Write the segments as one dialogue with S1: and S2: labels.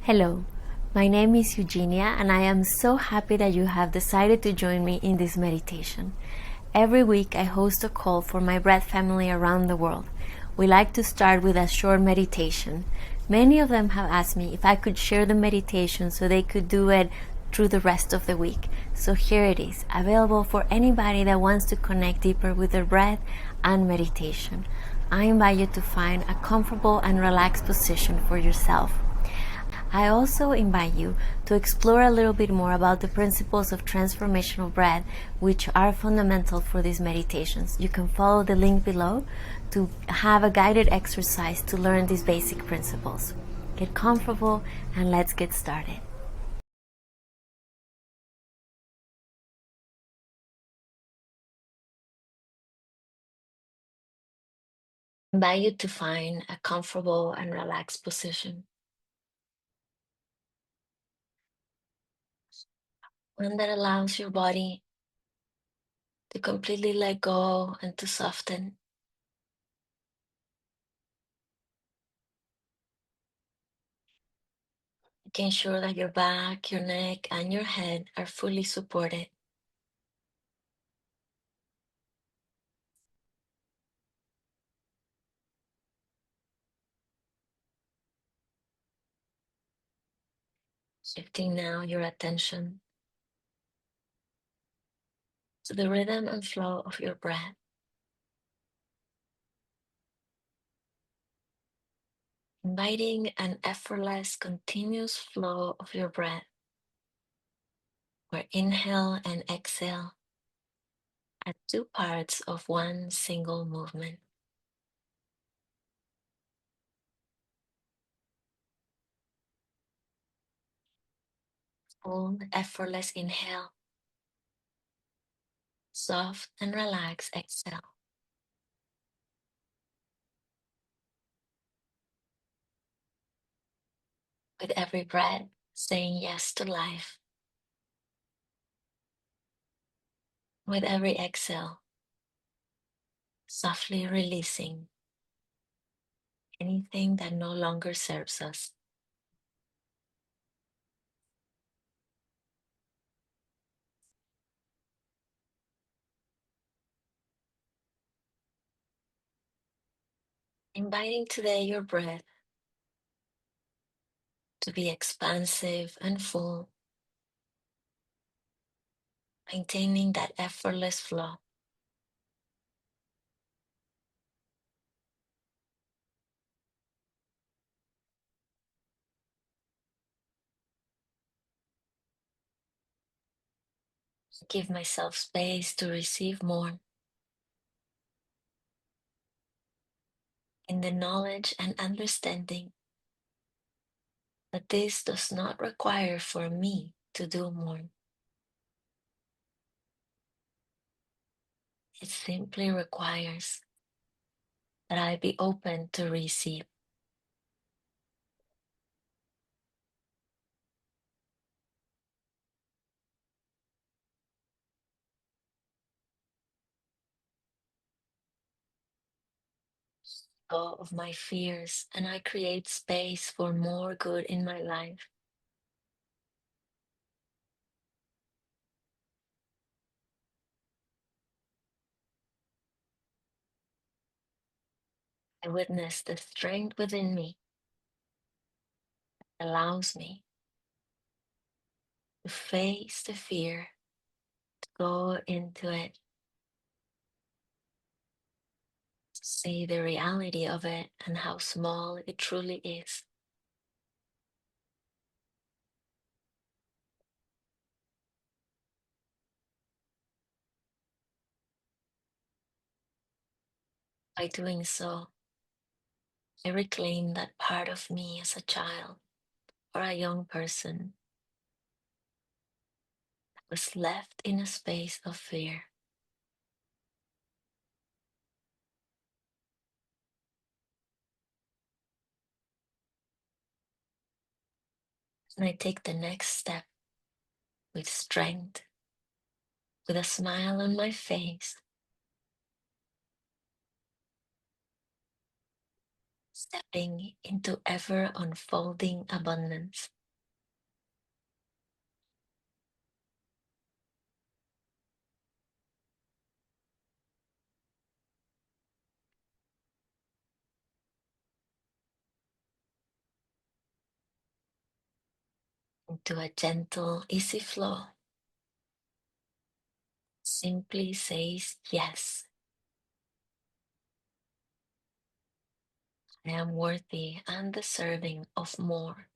S1: Hello, my name is Eugenia, and I am so happy that you have decided to join me in this meditation. Every week, I host a call for my breath family around the world. We like to start with a short meditation. Many of them have asked me if I could share the meditation so they could do it through the rest of the week. So here it is, available for anybody that wants to connect deeper with their breath and meditation. I invite you to find a comfortable and relaxed position for yourself. I also invite you to explore a little bit more about the principles of transformational breath, which are fundamental for these meditations. You can follow the link below to have a guided exercise to learn these basic principles. Get comfortable and let's get started. I invite you to find a comfortable and relaxed position, one that allows your body to completely let go and to soften. Making sure that your back, your neck, and your head are fully supported. Shifting now your attention to the rhythm and flow of your breath. Inviting an effortless, continuous flow of your breath, where inhale and exhale are two parts of one single movement. Full, effortless inhale, soft and relaxed exhale. With every breath, saying yes to life. With every exhale, softly releasing anything that no longer serves us. Inviting today your breath to be expansive and full, maintaining that effortless flow. Give myself space to receive more in the knowledge and understanding that this does not require for me to do more. It simply requires that I be open to receive. Go of my fears, and I create space for more good in my life. I witness the strength within me that allows me to face the fear, to go into it, to see the reality of it and how small it truly is. By doing so, I reclaim that part of me as a child or a young person that was left in a space of fear. And I take the next step with strength, with a smile on my face, stepping into ever unfolding abundance. into a gentle, easy flow. Simply says yes. I am worthy and deserving of more.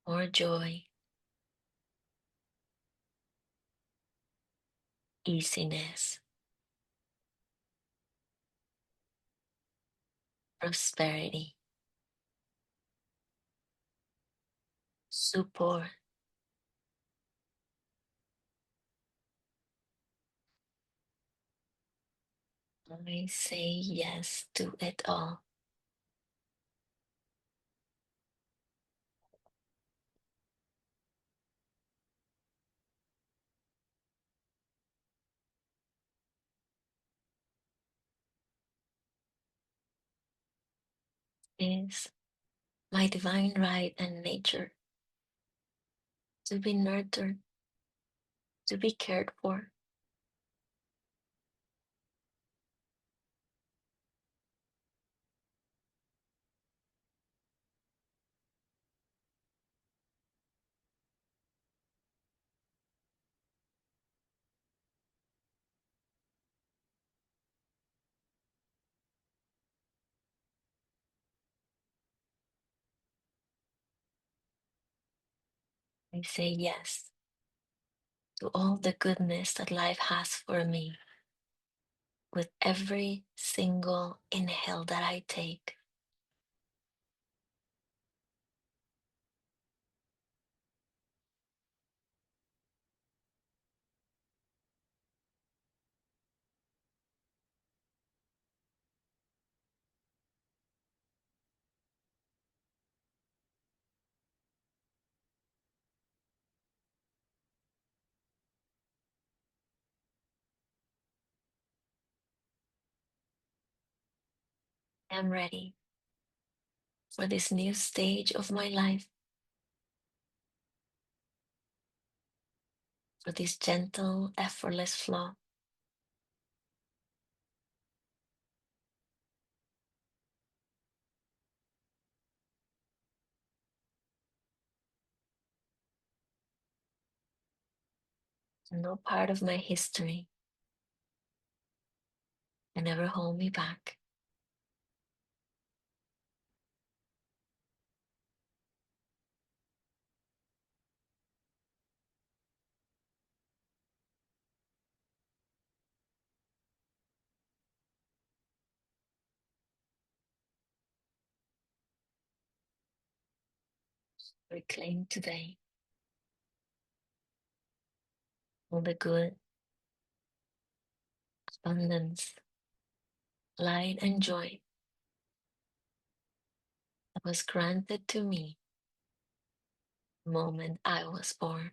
S1: More joy, easiness, prosperity, support. I say yes to it all. Is my divine right and nature to be nurtured, to be cared for. I say yes to all the goodness that life has for me with every single inhale that I take. I am ready for this new stage of my life, for this gentle, effortless flow. No part of my history can ever hold me back. Reclaim today all the good, abundance, light, and joy that was granted to me the moment I was born.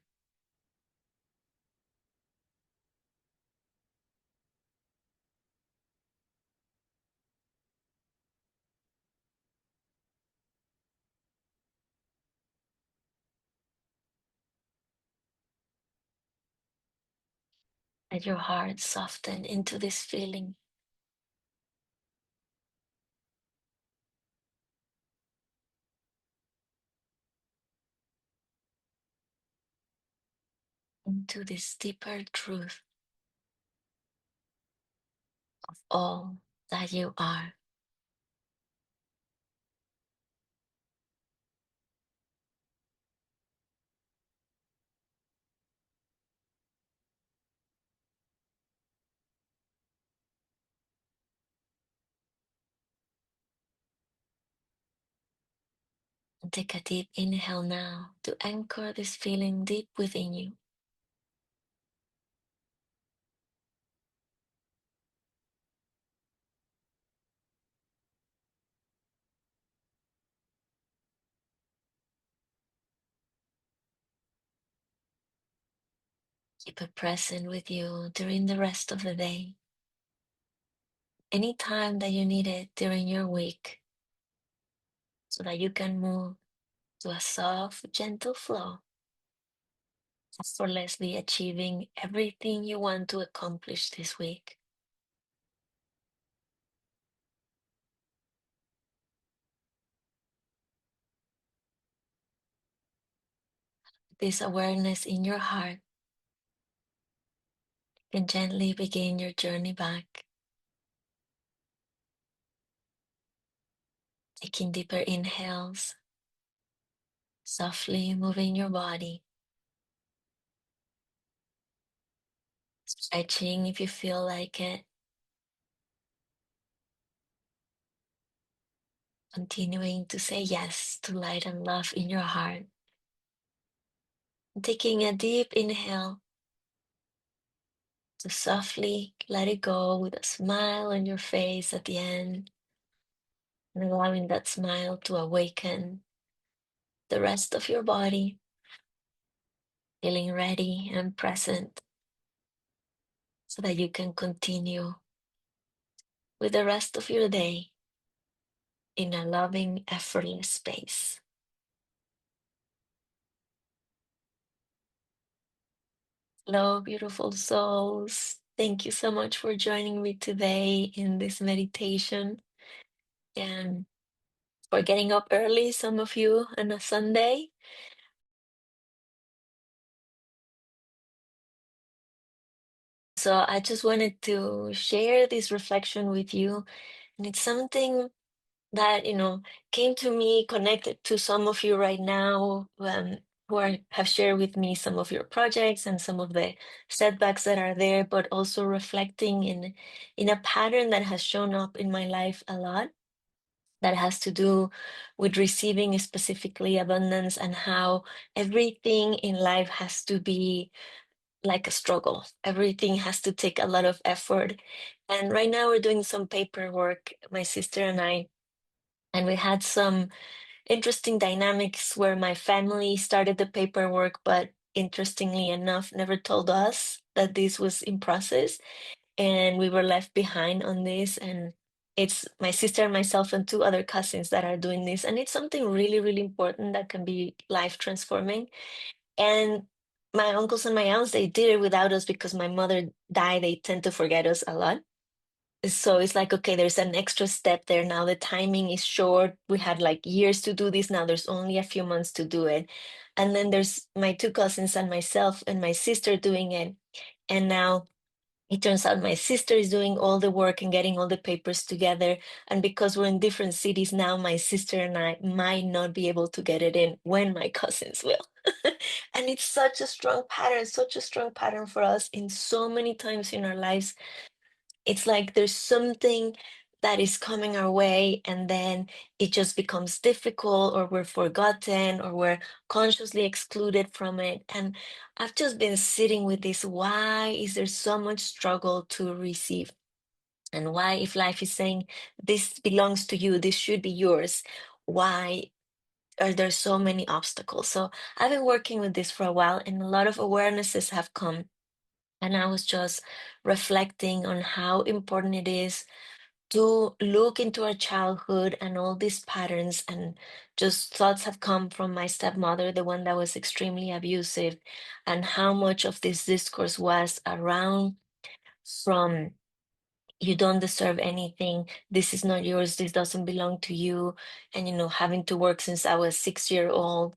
S1: Let your heart soften into this feeling, into this deeper truth of all that you are. And take a deep inhale now to anchor this feeling deep within you. Keep it present with you during the rest of the day. Anytime that you need it during your week, so that you can move to a soft, gentle flow effortlessly achieving everything you want to accomplish this week. This awareness in your heart can gently begin your journey back, taking deeper inhales, softly moving your body, stretching if you feel like it, continuing to say yes to light and love in your heart. Taking a deep inhale to softly let it go with a smile on your face at the end, and allowing that smile to awaken the rest of your body, feeling ready and present so that you can continue with the rest of your day in a loving, effortless space. Hello, beautiful souls. Thank you so much for joining me today in this meditation and for getting up early, some of you on a Sunday. So I just wanted to share this reflection with you. And it's something that, came to me connected to some of you right now, have shared with me some of your projects and some of the setbacks that are there, but also reflecting in a pattern that has shown up in my life a lot, that has to do with receiving specifically abundance, and how everything in life has to be like a struggle. Everything has to take a lot of effort. And right now we're doing some paperwork, my sister and I, and we had some interesting dynamics where my family started the paperwork, but interestingly enough, never told us that this was in process. And we were left behind on this. And it's my sister and myself and two other cousins that are doing this. And it's something really, really important that can be life transforming. And my uncles and my aunts, they did it without us because my mother died. They tend to forget us a lot. So it's like, okay, there's an extra step there. Now the timing is short. We had like years to do this. Now there's only a few months to do it. And then there's my two cousins and myself and my sister doing it. And now it turns out my sister is doing all the work and getting all the papers together. And because we're in different cities now, my sister and I might not be able to get it in when my cousins will. And it's such a strong pattern for us in so many times in our lives. It's like there's something that is coming our way, and then it just becomes difficult, or we're forgotten, or we're consciously excluded from it. And I've just been sitting with this. Why is there so much struggle to receive? And why, if life is saying this belongs to you, this should be yours, why are there so many obstacles? So I've been working with this for a while, and a lot of awarenesses have come. And I was just reflecting on how important it is to look into our childhood and all these patterns. And just thoughts have come from my stepmother, the one that was extremely abusive, and how much of this discourse was around from you don't deserve anything, this is not yours, this doesn't belong to you. And having to work since I was 6 year old,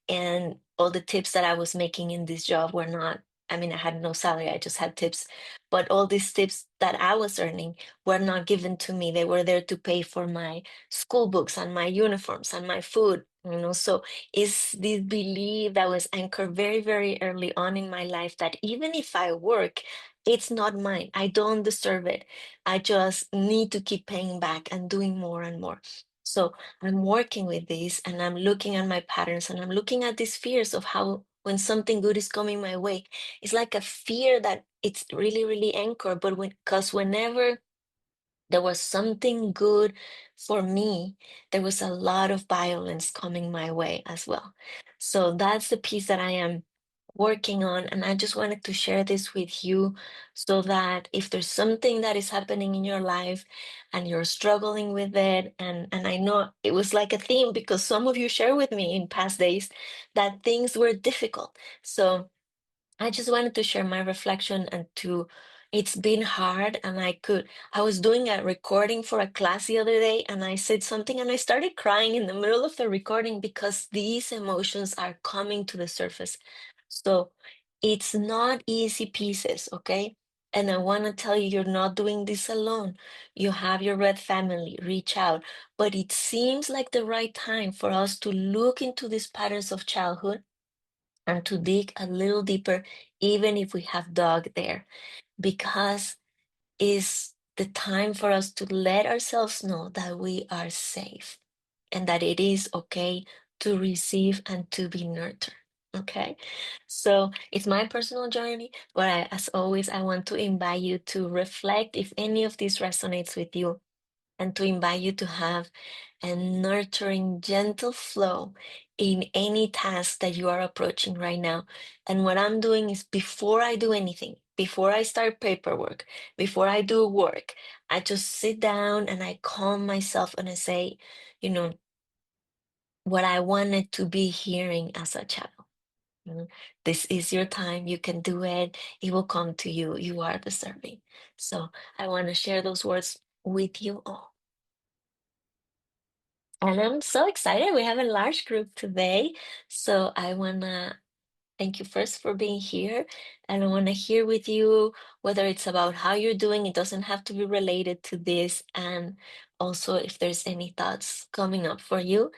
S1: and all the tips that I was making in this job were not, I mean, I had no salary, I just had tips, but all these tips that I was earning were not given to me. They were there to pay for my school books and my uniforms and my food. So is this belief that was anchored very, very early on in my life, that even if I work, it's not mine, I don't deserve it, I just need to keep paying back and doing more and more. So I'm working with this, and I'm looking at my patterns, and I'm looking at these fears of how when something good is coming my way, it's like a fear that it's really, really anchored. But because whenever there was something good for me, there was a lot of violence coming my way as well. So that's the piece that I am working on. And I just wanted to share this with you so that if there's something that is happening in your life and you're struggling with it, and I know it was like a theme because some of you shared with me in past days that things were difficult. So I just wanted to share my reflection and to it's been hard and I was doing a recording for a class the other day and I said something and I started crying in the middle of the recording because these emotions are coming to the surface. So it's not easy pieces, okay? And I want to tell you, you're not doing this alone. You have your red family, reach out. But it seems like the right time for us to look into these patterns of childhood and to dig a little deeper, even if we have dug there, because it's the time for us to let ourselves know that we are safe and that it is okay to receive and to be nurtured. Okay, so it's my personal journey, but as always, I want to invite you to reflect if any of this resonates with you and to invite you to have a nurturing, gentle flow in any task that you are approaching right now. And what I'm doing is before I do anything, before I start paperwork, before I do work, I just sit down and I calm myself and I say, you know, what I wanted to be hearing as a child. Mm, This is your time. You can do it. It will come to you. You are deserving. So I want to share those words with you all. And I'm so excited. We have a large group today. So I want to thank you first for being here. And I want to hear with you whether it's about how you're doing. It doesn't have to be related to this. And also if there's any thoughts coming up for you.